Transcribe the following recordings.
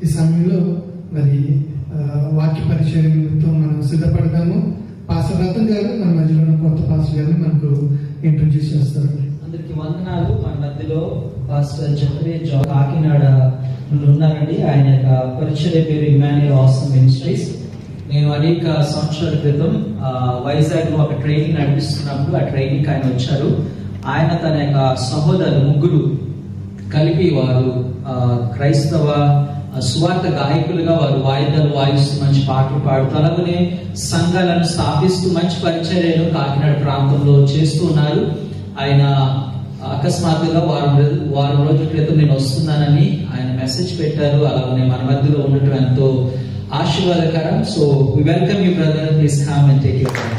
ఈ సమయంలో మరి వాక్య పరిచయం నిమిత్తం మనం సిద్ధపడతాము. పాస్టర్ రతన్ గారు మన మధ్యలో ఉన్న కొత్త పాస్టర్ గారిని మనకు ఇంట్రొడ్యూస్ చేస్తారు. అందరికి వందనాలు. మన మధ్యలో పాస్టర్ చక్రి కాకినాడ ఉన్నారండి. ఆయన యొక్క పరిచయ పేరు ఇమాన్యుయల్ ఆసమ్ మినిస్ట్రీస్. నేను అనేక సంవత్సరాల క్రితం వైజాగ్ లో ఒక ట్రైనింగ్ నడిపిస్తున్నప్పుడు ఆ ట్రైనింగ్ ఆయన వచ్చారు. ఆయన తన యొక్క సహోదరు ముగ్గురు కలిపి వారు క్రైస్తవ స్వార్థ గాయకులుగా వారు వాయిద్యాలు వాయిస్తూ మంచి పాటలు పాడుతూ అలాగనే సంఘాలను స్థాపిస్తూ మంచి పరిచర్యలు కాకినాడ ప్రాంతంలో చేస్తూ ఉన్నారు. ఆయన అకస్మాత్తుగా వారం రోజుల క్రితం నేను వస్తున్నానని ఆయన మెసేజ్ పెట్టారు. అలాగనే మన మధ్యలో ఉండటం ఎంతో ఆశీర్వాదకరం. So we welcome you brother, please come and take your time.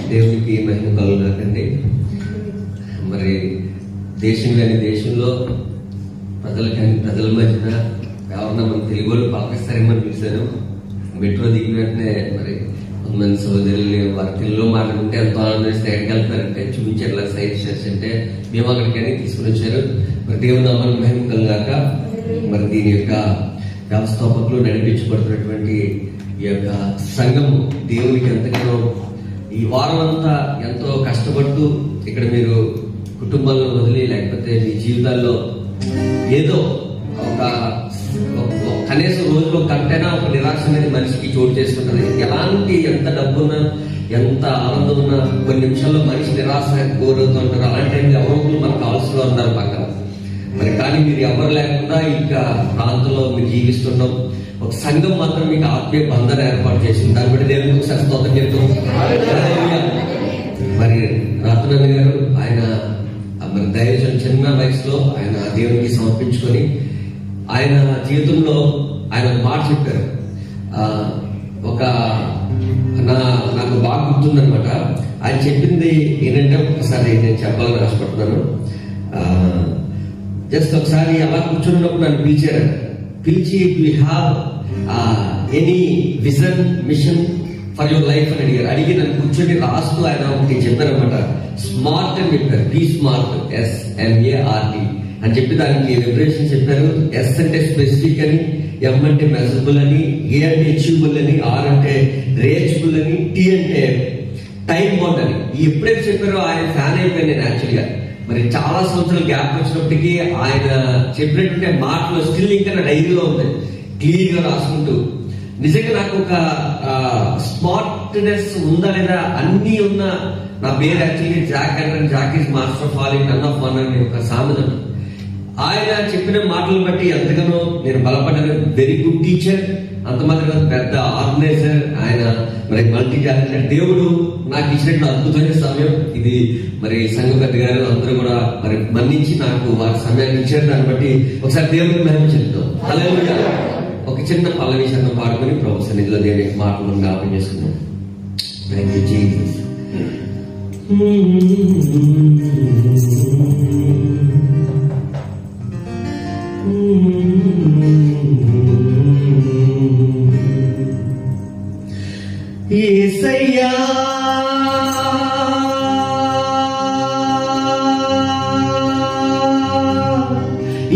దేవునికి మహిమ కలుగునండి. మరి దేశం కాని దేశంలో ప్రజల మధ్యన ఎవరన్నా మన తెలుగు వాళ్ళు పలకరిస్తారేమని పిలిచాను. మెట్రో దిగిన వెంటనే మరి కొంతమంది సోదరులు వారి తెలుగులో మాట్లాడుకుంటే ఎంతో ఆనందిస్తే ఎక్కడికి వెళ్తారంటే చూపించారు సైట్ చర్చ్ అంటే మేము అక్కడికని తీసుకుని వచ్చారు. మరి దేవుని నామానికి మహిమ కలుగాక. మరి దీని యొక్క వ్యవస్థాపకులు నడిపించబడుతున్నటువంటి ఈ యొక్క సంఘము దేవునికి ఎంతగానో ఈ వారం అంతా ఎంతో కష్టపడుతూ ఇక్కడ మీరు కుటుంబాలను వదిలి లేకపోతే మీ జీవితాల్లో ఏదో ఒక కనీసం రోజులో కంటైనా ఒక నిరాశ అనేది మనిషికి చోటు చేసుకుంటుంది. ఎలాంటి ఎంత డబ్బున్నా ఎంత ఆనందం ఉన్నా కొన్ని నిమిషాల్లో మనిషి నిరాశ కోరుతూ ఉంటారు. అలాంటి టైంలో ఎవరో మనకు కావాల్సిలో ఉన్నారు పక్కన. మరి కానీ మీరు ఎవరు లేకుండా ఇంకా ప్రాంతంలో మీరు జీవిస్తున్నాం. ఒక సంఘం మాత్రం మీకు ఆత్మీయ బంధాన్ని ఏర్పాటు చేసింది. దాన్ని బట్టి దేవునికి ఒకసారి స్తోత్రం చెప్తాం. మరి రత్నన్న గారు ఆయన మరి దైవజన చిన్న వయసులో ఆయన దేవునికి సమర్పించుకొని ఆయన జీవితంలో ఆయన మాట చెప్పారు. నాకు బాగా గుర్తుందనమాట. ఆయన చెప్పింది ఏంటంటే ఒకసారి నేను చెప్పాలని ఆశపడుతున్నాను. జస్ట్ ఒకసారి అలా కూర్చున్నప్పుడు నన్ను పిలిచి you have any vision mission for your life అని అడిగి నన్ను కూర్చొని రాస్తూ ఆయన ఒకటి చెప్పారనమాట. స్మార్ట్ అని చెప్పారు. బీ స్మార్ట్, SMART అని చెప్పి దానికి వివరేషన్ చెప్పారు. S అంటే స్పెసిఫిక్ అని, M అంటే మెజరబుల్ అని, A అంటే అచీవబుల్ అని, R అంటే రీచబుల్ అని, T అంటే టైం బౌండ్ అని. ఎప్పుడైతే చెప్పారో ఆయన ఫ్యాన్ అయిపోయాను నేను యాక్చువల్గా. మరి చాలా సంవత్సరాలు గ్యాప్ వచ్చినప్పటికీ ఆయన చెప్పినటువంటి మాటలు స్టిల్ ఇంకా నా డైరీలో ఉంది, క్లియర్ గా రాసుకుంటూ. నిజంగా నాకు ఒక స్మార్ట్నెస్ ఉందా లేదా అన్ని ఉన్న నా పేరు actually Jack and Jack is master of all in none of one అనే ఒక సామెత. ఆయన చెప్పిన మాటలు బట్టి ఎంతగానో నేను బలపడ్డాను. వెరీ గుడ్ టీచర్, అంతమాత్రం పెద్ద ఆర్గనైజర్ ఆయన. మరి మల్టీ టాలెంటెడ్. దేవుడు నాకు ఇచ్చినట్టు అద్భుతమైన సమయం ఇది. మరి సంఘ పెద్ద గారు అందరూ కూడా మరి మన్నించి నాకు వారి సమయాన్ని ఇచ్చారు. దాన్ని బట్టి ఒకసారి దేవుడికి మహిమ చెప్తాం. హల్లెలూయా. ఒక చిన్న పల్లవి శతం పాడుకొని ప్రభు సన్నిధిలో దేవుని మాటలను జ్ఞాపకం చేసుకున్నాం. Thank you Jesus. యేసయ్యా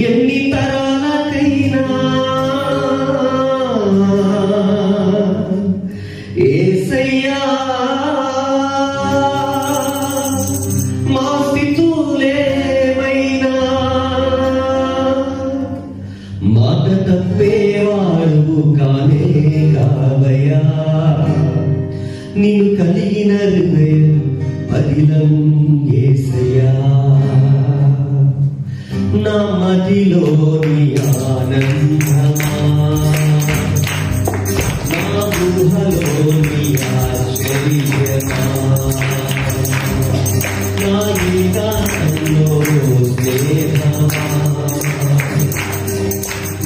ఎన్ని తరాలకైనా యేసయ్యా మా స్థితులేమైనా మాట తప్పేవాడు కానే కావయ్యా. నిన్ను కలిగిన హృదయం పదిలం యేసయ్యా. నా మదిలోని ఆనందమా, నా ఊహలోని ఆశ్చర్యమా, నా నిదానంలో స్నేహమా,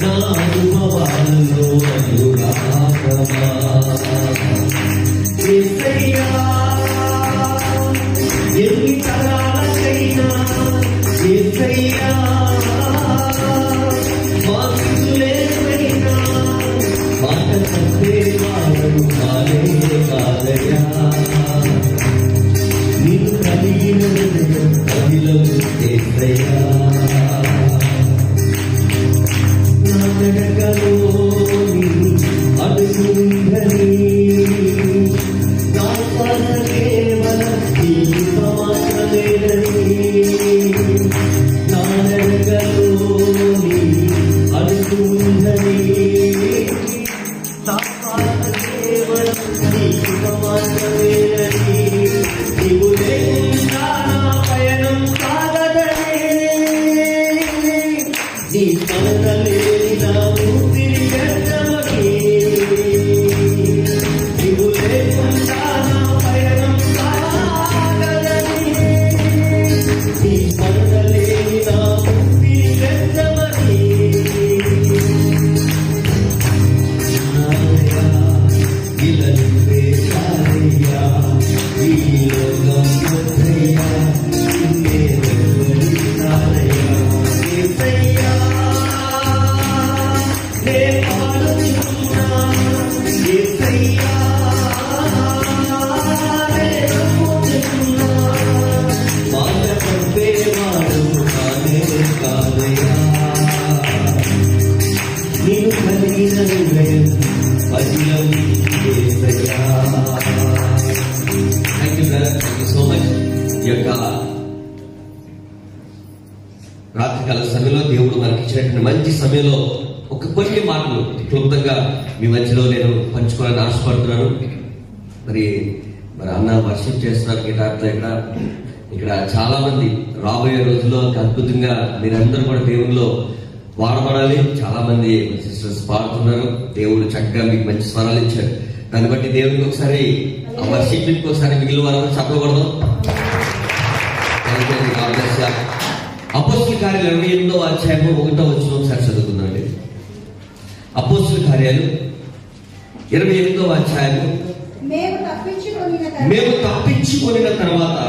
నా అనుభవాల్లో అనురాగమా. యేసయ్యా ఎన్ని తరాలకైనా యేసయ్యా మా స్థితులేమైనా నడకలోని అడుగుందని నా శ్వాస కేవలం నీ కృప మాత్రమేనని నా నడకలోని అడుగుందని నా శ్వాస కేవలం నీ కృప మాత్రమేనని నీవు లేకుండా నా పయనం సాగదని నీ స్మరణలే నా ఊపిరి గడ్డమని నీవు లేకుండా నా పయనం సాగదని నీ స్మరణలే నా ఊపిరి గడ్డమని ఇలా నువ్వే చాలయ్యా ఈ లోకం వద్దయ్యా నిన్నే వెంబడిస్తానయ్యా యేసయ్యా నే పాడుతున్నా యేసయ్యా నే నమ్ముతున్నా మాట పంపేవాడు కానే కాదయ్యా నీవు కలిగిన హృదయం పదిలం యేసయ్యా. Thank you brother, thank you so much. ఈ యొక్క రాత్రికాల సమయంలో దేవుడు మనకి ఇచ్చినటువంటి మంచి సమయంలో ఒక కొన్ని మాటలు క్లుప్తంగా మీ మధ్యలో నేను పంచుకోవాలని ఆశపడుతున్నాను. మరి అన్న వర్షిప్ చేస్తున్నారు గిటార్తో ఇక్కడ చాలా మంది రాబోయే రోజుల్లో అద్భుతంగా మీరందరూ కూడా దేవుల్లో వాడబడాలి. చాలా మంది సిస్టర్స్ పాడుతున్నారు. దేవుడు చక్కగా మీకు మంచి స్వరాలు ఇచ్చారు. దాన్ని బట్టి దేవుడికి ఒకసారి ఆ వర్షిప్ ఒకసారి మిగిలిన వారు చెప్పకూడదు. అపోస్తుల కార్యాలు 28వ అధ్యాయము 1వ వచనం ఒకసారి చదువుకుందండి. అపోస్తుల కార్యాలు 28వ అధ్యాయము మేము తప్పించుకొనిన తర్వాత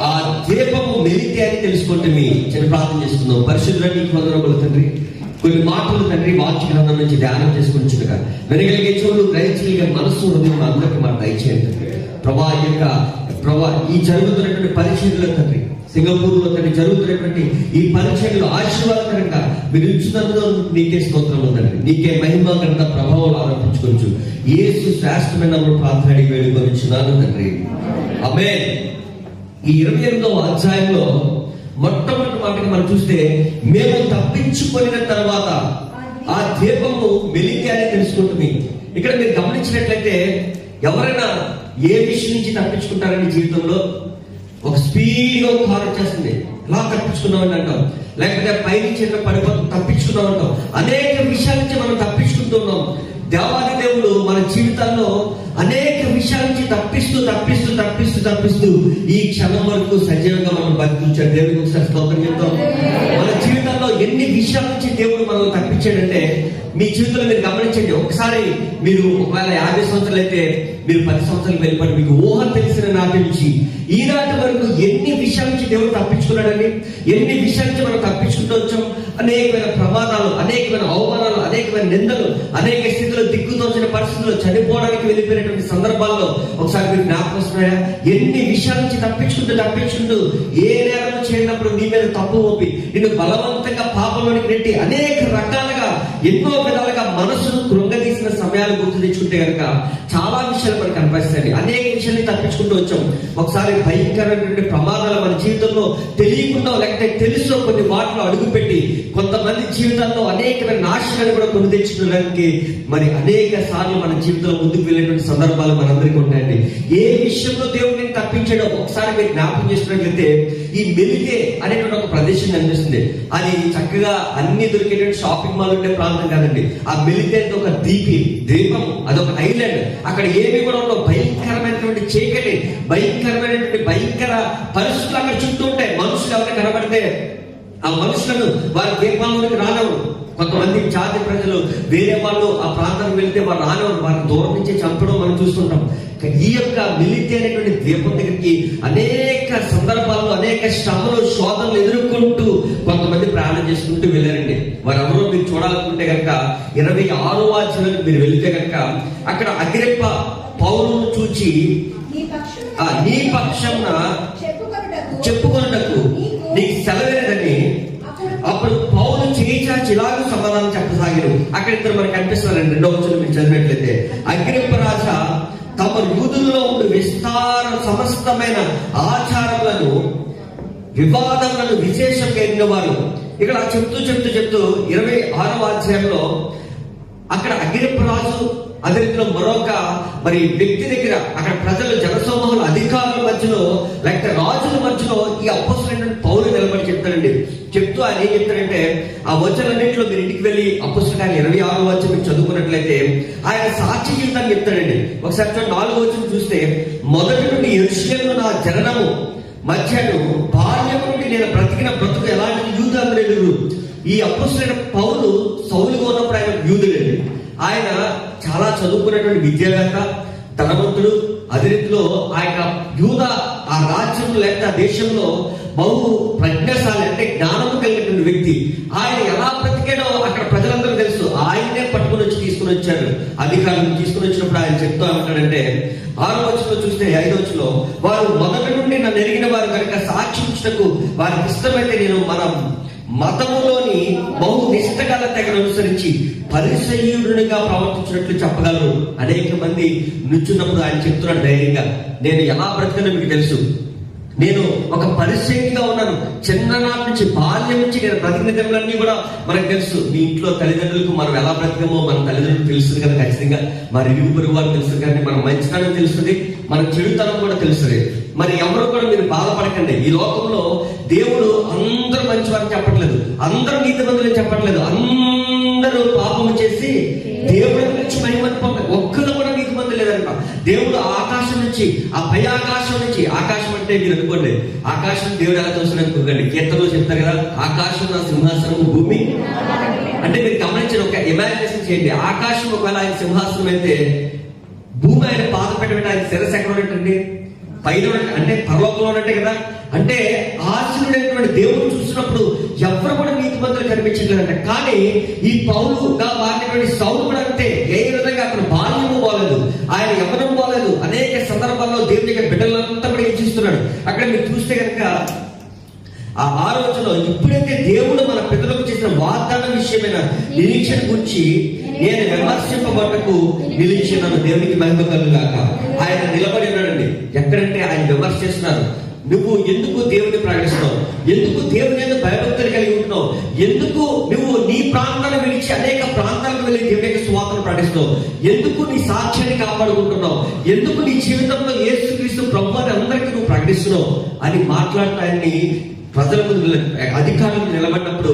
ఆ దీపము మెలితే అని తెలుసుకుంటే మీ చిన్న ప్రార్థన చేసుకుందాం. పరిశుద్ధులని నీకు వందనములు తండ్రి. కొన్ని మాటలు తండ్రి వాక్య గ్రంథం నుంచి ధ్యానం చేసుకుని చుట్టగా వెనగలిగే చోటు గ్రహించగలిగే మనస్సు హృదయం అందరికీ మాట దయచేయండి. ప్రభా ఈ జరుగుతున్నటువంటి పరిచయలో తండ్రి, సింగపూర్ లో తండ్రి జరుగుతున్నటువంటి ఈ పరిచయలు ఆశీర్వాదకరంగా మీరు ఇచ్చినందుకు నీకే స్తోత్రం ఉందండి. నీకే మహిమ కనుక ప్రభావం ఆరోపించుకోవచ్చు. యేసు శ్రేష్టమైన ప్రార్థన అడిగి వేడుకొనిచున్నాను తండ్రి. ఆమేన్. ఈ 28వ అధ్యాయంలో మొట్టమొదటి మాటకి మనం చూస్తే మేము తప్పించుకొనిన తర్వాత ఆ దీపము వెలిగి అని తెలుసుకుంటుంది. ఇక్కడ మీరు గమనించినట్లయితే ఎవరైనా ఏ విషయం నుంచి తప్పించుకుంటారని జీవితంలో ఒక స్పీడ్ గా కారు వచ్చేస్తుంది, ఎలా తప్పించుకున్నామని అంటాం. లేకపోతే పైనుంచి పడిపోతాం, తప్పించుకున్నాం అంటాం. అనేక విషయాల నుంచి మనం తప్పించుకుంటున్నాం. దేవాది దేవుడు మన జీవితాల్లో అనేక విషయాల నుంచి తప్పిస్తూ ఈ క్షణం వరకు సజీవంగా మనం బతికించాడు. దేవుడికి ఒకసారి స్తోత్రం చెప్తాం. మన జీవితంలో ఎన్ని విషయాల నుంచి దేవుడు మనం తప్పించాడంటే మీ జీవితంలో మీరు గమనించండి. ఒకసారి మీరు ఒకవేళ 50 సంవత్సరాలు అయితే మీరు 10 సంవత్సరాలు వెళ్ళిపోయి మీకు ఊహ తెలిసిన నాటి నుంచి ఈనాటి వరకు ఎన్ని విషయాల నుంచి దేవుడు తప్పించుకున్నాడండి. ఎన్ని విషయాల నుంచి మనం తప్పించుకుంటూ వచ్చాం. అనేకమైన ప్రమాదాలు, అనేకమైన అవమానాలు, అనేకమైన నిందలు, అనేక స్థితిలో దిక్కుతోచిన పరిస్థితుల్లో చనిపోవడానికి వెళ్ళిపోయినటువంటి సందర్భాల్లో ఒకసారి మీరు జ్ఞాపకం వస్తున్నాయా? ఎన్ని విషయాల నుంచి తప్పించుకుంటూ ఏ నేరం చేయనప్పుడు నీ మీద తప్పు ఒప్పి నిన్ను బలవంతంగా పాపంలోనికి నెట్టి అనేక రకాలుగా ఎన్నో విధాలుగా మనసును కృంగదీసిన సమయాలు గుర్తు తెచ్చుకుంటే కనుక చాలా విషయాలు మనకు కనిపిస్తాయి. అనేక విషయాన్ని తప్పించుకుంటూ వచ్చాం. ఒకసారి భయంకరమైనటువంటి ప్రమాదాలు మన జీవితంలో తెలియకుండా లేకపోతే తెలుసో కొన్ని వాటిలో అడుగుపెట్టి కొంతమంది జీవితాల్లో అనేకమైన నాశనాన్ని కూడా కొని తెచ్చుకోవడానికి మరి అనేక సార్లు మన జీవితంలో ముందుకు వెళ్ళేటువంటి సందర్భాలు మనందరికీ ఉంటాయండి. ఏ విషయంలో దేవుడిని తప్పించడం ఒకసారి మీరు జ్ఞాపకం చేసినట్లయితే ఈ మెలిగే అనేటువంటి ఒక ప్రదేశం కనిపిస్తుంది. అది చక్కగా అన్ని దొరికేటువంటి షాపింగ్ మాల్ ఉండే ప్రాంతం కాదండి. ఆ మెలిగే అంటే ఒక ద్వీపం, అదొక ఐలాండ్. అక్కడ ఏమి కూడా ఉండవు. భయంకరమైనటువంటి చీకటి, భయంకర పరిస్థితులు అక్కడ చుట్టూ ఉంటాయి. మనుషులు ఎవరైనా కనబడితే ఆ మనుషులను వారి ద్వీపాల్లోకి రానవు. కొంతమంది జాతి ప్రజలు వేరే వాళ్ళు ఆ ప్రాంతానికి వెళ్తే వారు రానవు, వారిని దూరం నుంచి చంపడం మనం చూస్తుంటాం. ఈ యొక్క మిలిటరీ అనేటువంటి ద్వీపం దగ్గరికి అనేక సందర్భాల్లో అనేక శ్రమలు, శోధనలు ఎదుర్కొంటూ కొంతమంది ప్రయాణం చేసుకుంటూ వెళ్ళారండి. వారెవరో మీరు చూడాలనుకుంటే కనుక 26వ అధ్యాయానికి మీరు వెళితే కనుక అక్కడ అగ్రిప్ప పౌలును చూచి నీ పక్షంన చెప్పుకొనుటకు నీకు సెలవేదని అప్పుడు పౌలు చేయి చాచి ఇలాగ సమాధానం చెప్పసాగారు. అక్కడ ఇద్దరు మనకు కనిపిస్తున్నారండి. 2వ వచనం మీరు చదివినట్లయితే, అగ్రిప్ప రాజా తమ యూదుల్లో ఉండే విస్తార సమస్తమైన ఆచారములను వివాదములను విశేషంగా ఎరిగిన వారు. ఇక్కడ చెప్తూ 26వ అధ్యాయంలో అక్కడ అగ్రిప్ప రాజు అదే రీతిలో మరొక వ్యక్తి దగ్గర అక్కడ ప్రజలు జనసమూహాల అధికారుల మధ్యలో లేకపోతే రాజుల మధ్యలో ఈ అపోస్తలుడైన పౌలు నిలబడి చెప్తాడండి. చెప్తూ ఆయన ఏం చెప్తాడంటే, ఆ వచనాలన్నింటిలో మీరు ఇంటికి వెళ్ళి అపోస్తలుడైన 26వ వచనం మీరు చదువుకున్నట్లయితే ఆయన సాక్షి జీవితాన్ని చెప్తాడండి. ఒకసారి 4వ వచనం చూస్తే, మొదటి నుండి యెరూషలేములో నా జననము మధ్యను బాల్యం నుండి నేను బ్రతికిన బ్రతుకు ఎలాంటి యూదులు. ఈ అపోస్తలుడైన పౌలు సౌలుగా ఉన్నప్పుడు ఆయన యూదుడండి. ఆయన చాలా చదువుకున్నటువంటి విద్యావేత్త, ధనవంతుడు. అదే రీతిలో ఆయన యూద ఆ రాజ్యంలో లేకపోతే ఆ దేశంలో బహు ప్రజ్ఞాశాలి అంటే జ్ఞానము కలిగినటువంటి వ్యక్తి. ఆయన ఎలా బ్రతికాడో అక్కడ ప్రజలందరూ తెలుసు. ఆయనే పట్టుకుని వచ్చి తీసుకుని వచ్చారు. అధికారులను తీసుకుని వచ్చినప్పుడు ఆయన చెప్తా ఉంటాడంటే, 6వ వచనంలో చూస్తే 5వ వచనంలో, వారు మొదటి నుండి నన్ను ఎరిగిన వారు కనుక సాక్షించుటకు వారికి ఇష్టమైతే నేను మన మతములోని బహు నిష్ఠగల తెగను అనుసరించి పరిసయ్యుడిగా ప్రవర్తించినట్లు చెప్పగలరు. అనేక మంది నుంచున్నప్పుడు ఆయన చెప్తున్నాడు ధైర్యంగా, నేను ఎలా బ్రతకనో మీకు తెలుసు, నేను ఒక పరిచయంగా ఉన్నాను. చిన్ననాటి నుంచి బాల్యం నుంచి నేను బ్రతికిన దినలన్నీ కూడా మనకు తెలుసు. మీ ఇంట్లో తల్లిదండ్రులకు మనం ఎలా బ్రతికమో మన తల్లిదండ్రులకు తెలుస్తుంది కదా ఖచ్చితంగా. మరి ఇరుగు పొరుగు వారు తెలుస్తుంది కానీ మన మంచితనం తెలుస్తుంది, మన చెడుతనం కూడా తెలుస్తుంది. మరి ఎవరు కూడా మీరు బాధపడకండి. ఈ లోకంలో దేవుడు అందరూ మంచివారని చెప్పట్లేదు, అందరూ నీతిమంతులని చెప్పట్లేదు. అందరూ పాపము చేసి దేవుడి నుంచి మహిమను పొందారు. ఒక్కరు కూడా నీతిమంతులు లేదంట. దేవుడు ఆకాశం నుంచి, ఆ పై ఆకాశం నుంచి, ఆకాశం అంటే మీరు అనుకోండి, ఆకాశం దేవుడు ఎలా చూస్తున్నాడు అనుకోండి. కీర్తనలో చెప్తారు కదా, ఆకాశం నా సింహాసనం, భూమి అంటే మీరు గమనించిన ఒక ఇమాజినేషన్ చేయండి. ఆకాశం ఒకవేళ ఆయన సింహాసనం అయితే, భూమి ఆయన పాద పెట్టబెట్టి ఆయన శిరస్సు ఎక్కడ ఉన్నట్టండి, పైన అంటే పరలోకంలో ఉన్నట్టే కదా. అంటే ఆశీనుడైనటువంటి దేవుడు చూసినప్పుడు ఎవరు కూడా నీతిమంతులు కనిపించలేదంట. కానీ ఈ పౌలుగా మారినటువంటి సౌలు కూడా అంతే. ఏ విధంగా అతను బాల్యము పోలేదు, ఆయన యవ్వనం పోలేదు. అనేక సందర్భాల్లో దేవుని యొక్క బిడ్డలంతా కూడా హెచ్చిస్తున్నాడు. అక్కడ మీరు చూస్తే కనుక ఆ 6వ వచనంలో, ఇప్పుడైతే దేవుడు మన పితరులకు చేసిన వాగ్దానం విషయమైన నిరీక్షణ గురించి నేను విమర్శింపబట్టకు నిలిచినాను. దేవునికి మహిమ కలుగుగాక. ఆయన నిలబడి ఉన్నాడండి. ఎక్కడంటే ఆయన విమర్శ చేస్తున్నారు. నువ్వు ఎందుకు దేవుని ప్రకటిస్తున్నావు, ఎందుకు దేవుని ఎందుకు భయభక్తులు కలిగి ఉంటున్నావు, ఎందుకు నువ్వు నీ ప్రాంతాన్ని విడిచి అనేక ప్రాంతాలకు వెళ్ళి దేవుని యొక్క సువార్తను ప్రకటిస్తున్నావు, ఎందుకు నీ సాక్ష్యాన్ని కాపాడుకుంటున్నావు, ఎందుకు నీ జీవితంలో యేసుక్రీస్తు ప్రభువుని అందరికీ నువ్వు ప్రకటిస్తున్నావు అని మాట్లాడుతూ ఆయన్ని ప్రజల ముందు అధికారులకు నిలబడినప్పుడు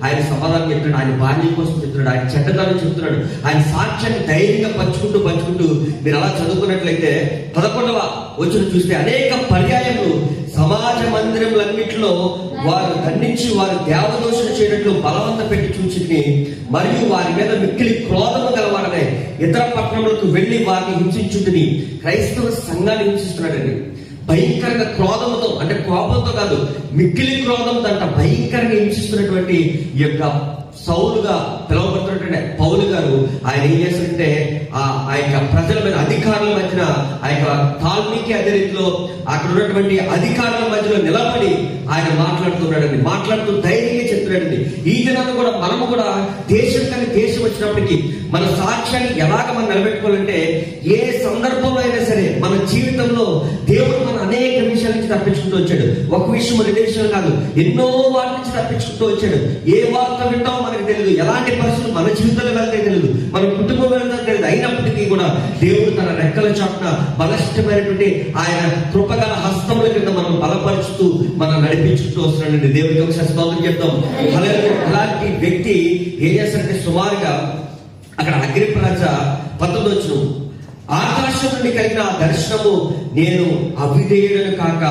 ఆయన సమాధానం చెప్తున్నాడు. ఆయన బాల్యం కోసం చెప్తున్నాడు, ఆయన చెడ్డతనం చెప్తున్నాడు, ఆయన సాక్ష్యాన్ని ధైర్యంగా పంచుకుంటూ మీరు అలా చదువుకున్నట్లయితే 11వ వచనం చూస్తే, అనేక పర్యాయములు సమాజ మందిరములన్నింటిలో వారు దండించి వారు దేవదోషణ చేయనట్లు బలవంత పెట్టి చూచింది. మరియు వారి మీద మిక్కిలి క్రోధము గలవారనే ఇతర పట్టణములకు వెళ్లి వారిని హింసించుంటిని. క్రైస్తవ సంఘాన్ని హింసిస్తున్నాడండి. భయంకరంగా క్రోధంతో, అంటే కోపంతో కాదు, మిక్కిలి క్రోధంతో అంట భయంకరంగా హింసిస్తున్నటువంటి ఈ యొక్క సౌలుగా పిలువబడుతున్నటువంటి పౌలు గారు ఆయన ఏం చేస్తారంటే ఆ యొక్క ప్రజల మీద, అధికారుల మధ్యన, ఆ యొక్క తాల్మీకి అదే రీతిలో అక్కడ ఉన్నటువంటి అధికారుల మధ్యలో నిలబడి ఆయన మాట్లాడుతున్నాడండి. మాట్లాడుతూ ధైర్యంగా చెప్తున్నాడండి. ఈ దినాన్ని కూడా మనము కూడా దేశం కానీ దేశం వచ్చినప్పటికీ మన సాక్ష్యాన్ని ఎలాగ మనం నిలబెట్టుకోవాలంటే, ఏ సందర్భంలో అయినా సరే మన జీవితంలో దేవుడు మన అనేక విషయాల నుంచి తప్పించుకుంటూ వచ్చాడు. ఒక విషయం, రెండు విషయాలు కాదు, ఎన్నో వాటి నుంచి తప్పించుకుంటూ వచ్చాడు. ఏ వార్త వింటామో మనకు తెలియదు, ఎలాంటి పరిస్థితులు మన జీవితంలో వెళ్తే తెలియదు, మన కుటుంబం వెళ్తే తెలియదు. అయినప్పటికీ కూడా దేవుడు తన రెక్కల చాటున బలిష్టమైనటువంటి ఆయన కృపగల హస్తముల కింద మనం బలపరుచుతూ మనం నడిపించుకుంటూ వస్తున్నాడండి. దేవుడికి ఒకసారి స్తోత్రం చెప్తాం. అలాంటి వ్యక్తి ఏం చేస్తారంటే, సుమారుగా అక్కడ అగ్రిప్ప రాజా 19వ వచనం, ఆకాశం నుండి కలిగిన ఆ దర్శనము నేను అవిధేయుడను కాక.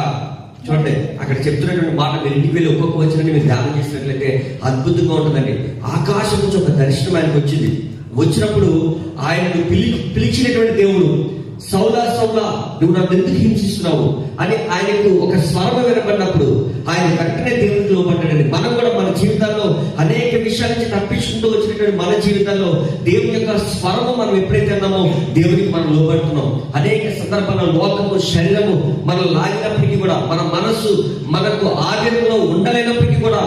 చూడండి అక్కడ చెప్తున్నటువంటి మాట మీరు ఇంటికి వెళ్ళి ఒక్కొక్క వచనాన్ని మీరు ధ్యానం చేసినట్లయితే అద్భుతంగా ఉంటుందండి. ఆకాశం నుంచి ఒక దర్శనం ఆయనకు వచ్చింది. వచ్చినప్పుడు ఆయనను పిలిచినటువంటి దేవుడు, సౌలా సౌలా నువ్వు నన్ను ఎందుకు హింసిస్తున్నావు అని ఆయనకు ఒక స్వరం వినపడినప్పుడు ఆయన వెంటనే దేవునికి లోబడ్డాడండి. మనం కూడా మన జీవితాల్లో అనేక విషయాల నుంచి తప్పించుకుంటూ వచ్చినటువంటి మన జీవితాల్లో దేవుని యొక్క స్వరము మనం ఎప్పుడైతే అన్నామో దేవునికి మనం లోబడుతున్నాం. అనేక సందర్భాల్లో లోకము, శరీరము మనం లాగినప్పటికీ కూడా, మన మనస్సు మనకు ఆధీనంలో ఉండలేనప్పటికీ కూడా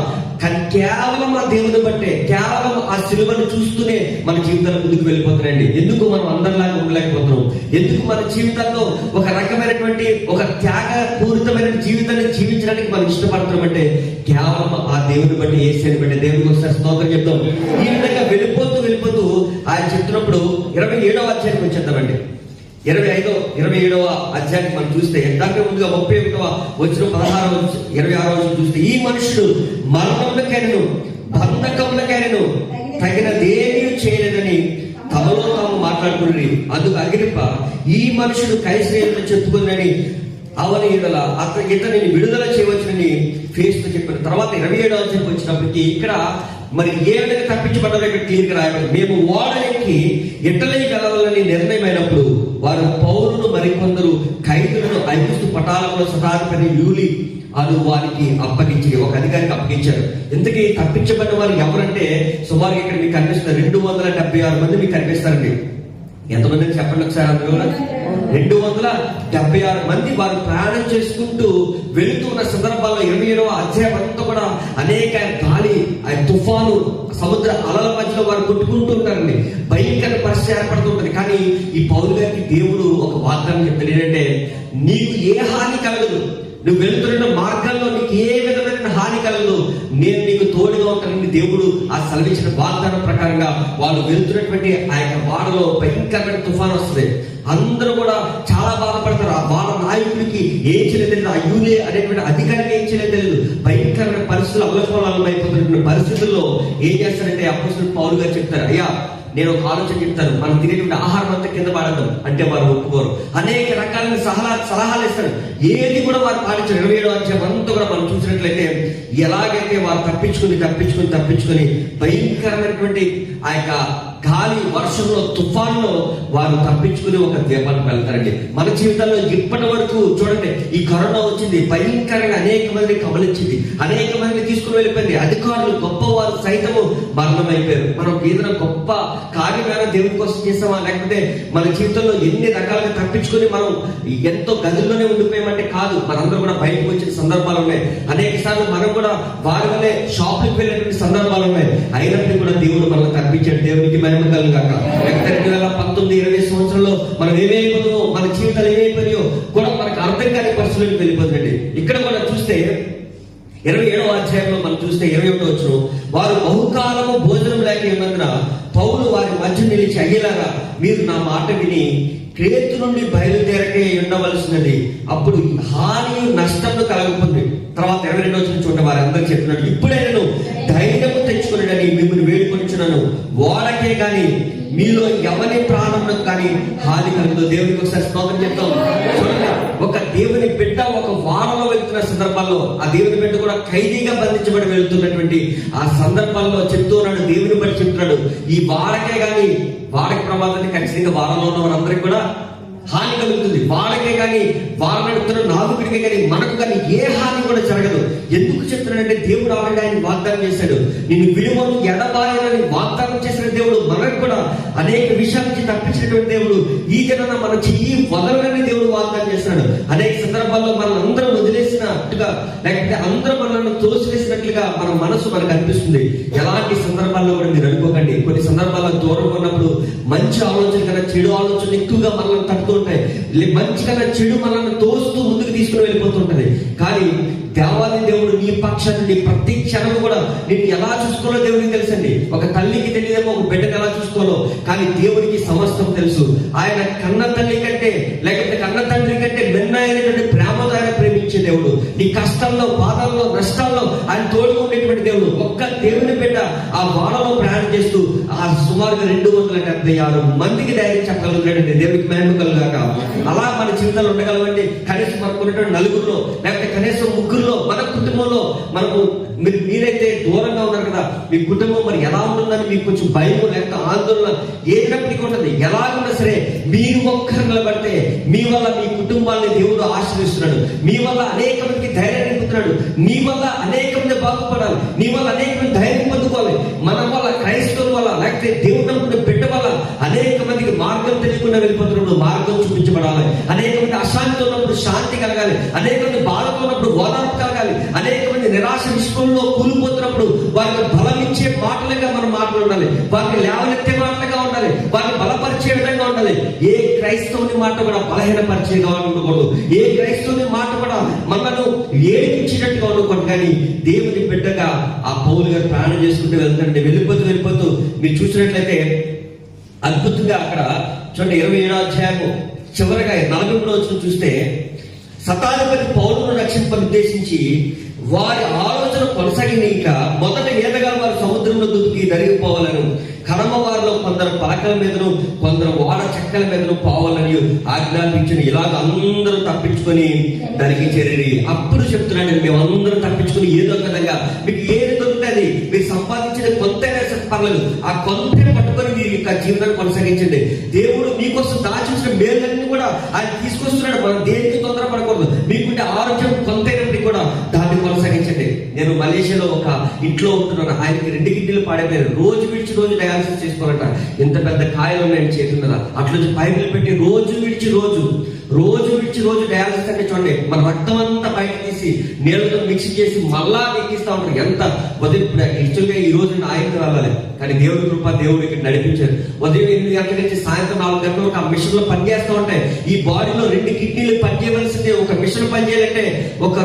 కేవలం ఆ దేవుని బట్టే, కేవలం ఆ సిలువను చూస్తూనే మన జీవితాలు ముందుకు వెళ్ళిపోతున్నాయండి. ఎందుకు మనం అందరిలాగా ఉండలేకపోతున్నాం? ఎందుకు మన జీవితాల్లో ఒక రకమైనటువంటి ఒక త్యాగపూరితమైన జీవితాన్ని జీవించడానికి మనం ఇష్టపడుతున్నామంటే కేవలం ఆ దేవుని బట్టి, యేసుని బట్టి. దేవునికి ఒకసారి స్తోత్రం చెప్తాం. ఈ విధంగా వెళ్ళిపోతూ ఆయన చెప్తున్నప్పుడు 27వ అధ్యాయానికి వచ్చేద్దామండి. 27వ అధ్యాయానికి మనం చూస్తే దాంట్లో ముందుగా 31వ వచ్చిన 26వ చూస్తే, ఈ మనుషుడు మరణములకైనను బంధకములకైనను తగినదేమీ చేయలేదని తమలో తాము మాట్లాడుకుని, అందుకు అగ్రిప్ప ఈ మనుషుడు కైసరేయులను చెప్పుకుందని అవని ఇతనిని విడుదల చేయవచ్చునని ఫేస్తో చెప్పారు. తర్వాత 27వ అధ్యాయానికి వచ్చినప్పటికీ ఇక్కడ మరి ఏ విధంగా తప్పించబడ్డారో ఇక్కడ క్లియర్గా రాయబడి, మేము ఓడ ఎక్కి ఇటలీ వెళ్ళాలని నిర్ణయం అయినప్పుడు వారు పౌరులు మరికొందరు ఖైదులను ఐగుప్తు పటాలంలో శతాధిపతి యూలి అని వారికి అప్పగించి, ఒక అధికారికి అప్పగించారు. ఇంతకీ తప్పించబడిన వారు ఎవరంటే సుమారు ఇక్కడ మీకు కనిపిస్తారు 276 మంది మీకు కనిపిస్తారండి. ఎంతమంది చెప్పండి ఒకసారి. అందులో 276 మంది వారు ప్రయాణం చేసుకుంటూ వెళుతున్న సందర్భాల్లో 27వ అధ్యాయం అంతా కూడా అనేక గాలి, తుఫాను, సముద్ర అలల మధ్యలో వారు కొట్టుకుంటూ ఉంటారండి. భయంకర పరిస్థితి ఏర్పడుతుంటది. కానీ ఈ పౌలు గారికి దేవుడు ఒక వాగ్దానం చెప్తాడు. ఏంటంటే, నీకు ఏ హాని కలగదు, నువ్వు వెళ్తున్న మార్గాల్లో నీకు ఏ విధమైన హాని కలగదు, నేను నీకు తోడుగా ఉంటానని దేవుడు ఆ సెలవిచ్చిన వాగ్దానం ప్రకారంగా వాళ్ళు వెళ్తున్నటువంటి ఆ యొక్క వాడలో భయంకరమైన తుఫాను వస్తుంది. అందరూ కూడా చాలా బాధపడతారు. ఆ వాడ నాయకుడికి ఏం చేయలేదు, ఆ యూలే అనేటువంటి అధికారికి ఏం చేయలేదు తెలియదు. భయంకరమైన పరిస్థితులు అల్లకల్లోలం అయిపోతున్నటువంటి పరిస్థితుల్లో ఏం చేస్తారంటే అపోస్తలుడు పౌలు గారు చెప్తారు, అయ్యా నేను ఒక ఆలోచన చెప్తాను, మనం తినేటువంటి ఆహారం అంతా కింద పడద్దాం అంటే వారు ఒప్పుకోరు. అనేక రకాలైన సలహాలు ఇస్తారు. ఏది కూడా వారు పాటించారు. 27వ అధ్యాయం అంతా కూడా మనం చూసినట్లయితే ఎలాగైతే వారు తప్పించుకొని భయంకరమైనటువంటి ఆ యొక్క గాలి, వర్షంలో, తుఫాన్లో వారు తప్పించుకుని ఒక ద్వీపానికి వెళ్తారండి. మన జీవితాల్లో ఇప్పటి వరకు చూడండి, ఈ కరోనా వచ్చింది, భయంకరంగా అనేక మందిని కబలించింది, అనేక మందిని తీసుకుని వెళ్ళిపోయింది. అధికారులు, గొప్పవారు సైతము మరణం అయిపోయారు. మనం ఏదైనా గొప్ప కార్యమైన దేవుని కోసం చేసామా, లేకపోతే మన జీవితంలో ఎన్ని రకాలుగా తప్పించుకొని మనం ఎంతో గదుల్లోనే ఉండిపోయామంటే కాదు. మనందరూ కూడా బయటకు వచ్చిన సందర్భాలు ఉన్నాయి. అనేక సార్లు మనం కూడా వారి వల్లే షాపులకు వెళ్ళినటువంటి సందర్భాలు ఉన్నాయి. అయినప్పటికీ కూడా దేవుడు మనల్ని తప్పించాడు. దేవునికి మహిమ కలుగాక. 2019-20 సంవత్సరంలో మనం ఏమైపోతుందో, మన జీవితాలు ఏమైపోయాయో కూడా మనకు అర్థం కాని పరిస్థితులకు వెళ్ళిపోతుందండి. ఇక్కడ మనం చూస్తే 27వ అధ్యాయంలో మనం చూస్తే 21వ వచనం, వారు బహుకాలము భోజనం లేక ఉన్నందున పౌలు వారి మధ్య నిలిచి, అయ్యేలాగా మీరు నా మాట విని క్రేతు నుండి బయలుదేరకే ఉండవలసినది, అప్పుడు హాని నష్టము కలగకుండా. తర్వాత 22వ వచనం చూడండి, వారు అందరూ చెప్తున్నాడు, ఇప్పుడే నేను ధైర్యము తెచ్చుకున్నాడని మిమ్మల్ని వేడుకొనిచున్నాను, ఓడకే గాని మీలో ఎవరి ప్రాణంలో కానీ హాని కలగదు. దేవునికి ఒకసారి స్తోత్రం చెప్తాం. చూడండి, ఒక దేవుని బిడ్డ ఒక వాడలో వెళ్తున్న సందర్భాల్లో ఆ దేవుని బిడ్డ కూడా ఖైదీగా బంధించబడి వెళ్తున్నటువంటి ఆ సందర్భాల్లో చెప్తూ ఉన్నాడు, దేవుని బట్టి చెప్తున్నాడు, ఈ వాడకే గాని, వాడకి ప్రమాదాన్ని ఖచ్చితంగా వాడలో ఉన్న వారందరికీ కూడా హాని కలుగుతుంది. వాళ్ళకే కానీ, వాళ్ళ నడుతున్న నాదుకుడికే కానీ, మనకు కానీ ఏ హాని కూడా జరగదు. ఎందుకు చెప్తున్నాడంటే దేవుడు ఆల్రెడీ ఆయన వాగ్దానం చేశాడు. నిన్ను విలువను ఎడబాయనని వాగ్దానం చేసిన దేవుడు మనకు కూడా అనేక విషయాల నుంచి తప్పించినటువంటి దేవుడు. ఈ జనాన్ని మన చెయ్యి వదలనని దేవుడు వాగ్దానం చేస్తున్నాడు. అనేక సందర్భాల్లో మనం అందరం వదిలేసినట్టుగా, లేకపోతే అందరూ మనల్ని తోసివేసినట్లుగా మన మనసు మనకు అనిపిస్తుంది. ఎలాంటి సందర్భాల్లో కూడా మీరు అనుకోకండి. కొన్ని సందర్భాల్లో దూరం ఉన్నప్పుడు మంచి ఆలోచన కన్నా చెడు ఆలోచనలు ఎక్కువగా మనల్ని తట్టుతూ ఉంటాయి. మంచి కన్నా చెడు మనల్ని తోస్తూ ముందుకు తీసుకుని వెళ్ళిపోతుంటది. కానీ దేవాది దేవుడు నీ పక్షాన్ని ప్రతి క్షణం కూడా నిన్ను ఎలా చూసుకోవాలో దేవుడికి తెలుసండి. ఒక తల్లికి తెలియదేమో ఒక బిడ్డకు ఎలా చూసుకోవాలో, కానీ దేవుడికి సమస్తం తెలుసు. ఆయన కన్న తల్లి కంటే, లేకపోతే కన్న తండ్రి కంటే మిన్నైనటువంటి ప్రేమతో ఆయన ప్రేమించే దేవుడు. నీ కష్టాల్లో, బాధల్లో, నష్టాల్లో ఆయన తోడుగా ఉండేటువంటి దేవుడు. ఒక్క దేవుని బిడ్డ ఆ వాడలో ప్రయాణం చేస్తూ ఆ సుమారు సుమారుగా 276 మందికి ధైర్యం చెప్పగలుగుతాడండి. దేవుడికి మహిమ కలుగాక. అలా మన జీవితాలు ఉండగలమండి. కనీసం మనకు ఉన్నటువంటి నలుగురిలో, లేకపోతే కనీసం ముగ్గురులో, మన కుటుంబంలో మనకు మీరైతే దూరంగా ఉన్నారు కదా, మీ కుటుంబం మరి ఎలా ఉంటుందని మీకు కొంచెం భయం లేకపోతే ఆందోళన ఏదైనప్పటికీ ఉంటుంది. ఎలాగున్నా సరే మీరు ఒక్కరు నిలబడితే మీ వల్ల మీ కుటుంబాన్ని దేవుడు ఆశీర్వదిస్తున్నాడు. మీ వల్ల అనేక మందికి ధైర్యాన్ని నింపుతున్నాడు. నీ వల్ల అనేక మంది బాగుపడాలి. నీ వల్ల అనేక మంది ధైర్యం పొందుకోవాలి. మన వల్ల, క్రైస్తవుల వల్ల, లేకపోతే దేవుడు నమ్ముకున్న బిడ్డ వల్ల అనేక మందికి మార్గం తెలియకుండా వెళ్ళిపోతున్నప్పుడు మార్గం చూపించబడాలి. అనేక మంది అశాంతి ఉన్నప్పుడు శాంతి కలగాలి. అనేక మంది బాధతో ఉన్నప్పుడు ఓదార్పు కలగాలి. అనేక మంది నిరాశ విశ్వంలో కూలిపోతున్నప్పుడు వారికి బలం ఇచ్చే మాటలుగా మనం మాట్లాడాలి. వారికి లేవనెత్తే మాటలుగా ఉండాలి. వారిని బలపరిచే విధంగా ఉండాలి. ఏ క్రైస్తవుని మాట కూడా బలహీనపరిచేగా ఉండకూడదు. ఏ క్రైస్తవుని మాట కూడా మనను ఏడిపించేటట్టుగా ఉండకూడదు. కానీ దేవుని బిడ్డగా ఆ పౌలు గారు ప్రాణం చేసుకుంటూ వెళ్తారండి. వెళ్ళిపోతూ మీరు చూసినట్లయితే అద్భుతంగా అక్కడ చూడండి 27వ అధ్యాయము చివరగా 43వ వచనం చూస్తే, శతాధిపతి పౌలును రక్షింపని ఉద్దేశించి వారి ఆలోచన కొనసాగినాక మొదట ఈదగా వారు సముద్రంలో దూకి దరిగిపోవాలను, కడమ వారిలో కొందరు పలకల మీదను కొందరు ఓడ చెక్కల మీదను పోవాలని ఆజ్ఞాపించిన. ఇలాగ అందరూ తప్పించుకొని దానికి చేరి అప్పుడు చెప్తున్నాడు, మేము అందరూ తప్పించుకొని ఏదో ఒక విధంగా మీకు ఏది దొరుకుతుంది, మీరు సంపాదించిన కొంతైనా పర్లేదు, ఆ కొంతైనా పట్టుకొని మీరు యొక్క జీవితాన్ని కొనసాగించండి. దేవుడు మీకోసం దాచించిన మేలన్నీ కూడా ఆయన తీసుకొస్తున్నాడు. మనం దేనికి తొందరపడకూడదు. మీకుంటే ఆరోగ్యం కొంతైనప్పటికీ కూడా దాన్ని కొనసాగించండి. నేను మలేషియాలో ఒక ఇంట్లో ఉంటున్నాను. ఆయనకి 2 కిడ్నీలు పాడైపోయారు. రోజు విడిచి రోజు డయాలసిస్ చేసుకోవాలంట. ఎంత పెద్ద కాయలు ఉన్నాయని చేతి మీద అట్లా పైపులు పెట్టి రోజు విడిచి రోజు డయాలసిస్ అంటే చూడండి, మన రక్తం అంతా బయట తీసి నీళ్ళతో మిక్స్ చేసి మళ్ళా ఎక్కిస్తా ఉంటారు. ఎంత ఉదయం యాక్చువల్గా ఈ రోజు ఆయనకు రావాలి, కానీ దేవుడి కృప దేవుడు ఇక్కడ నడిపించారు. ఉదయం 8 గంటల నుంచి సాయంత్రం 4 గంటల ఒక మిషన్ లో పనిచేస్తూ ఉంటాయి. ఈ బాడీలో 2 కిడ్నీలు పనిచేయవలసిందే. ఒక మిషన్ పనిచేయాలంటే ఒక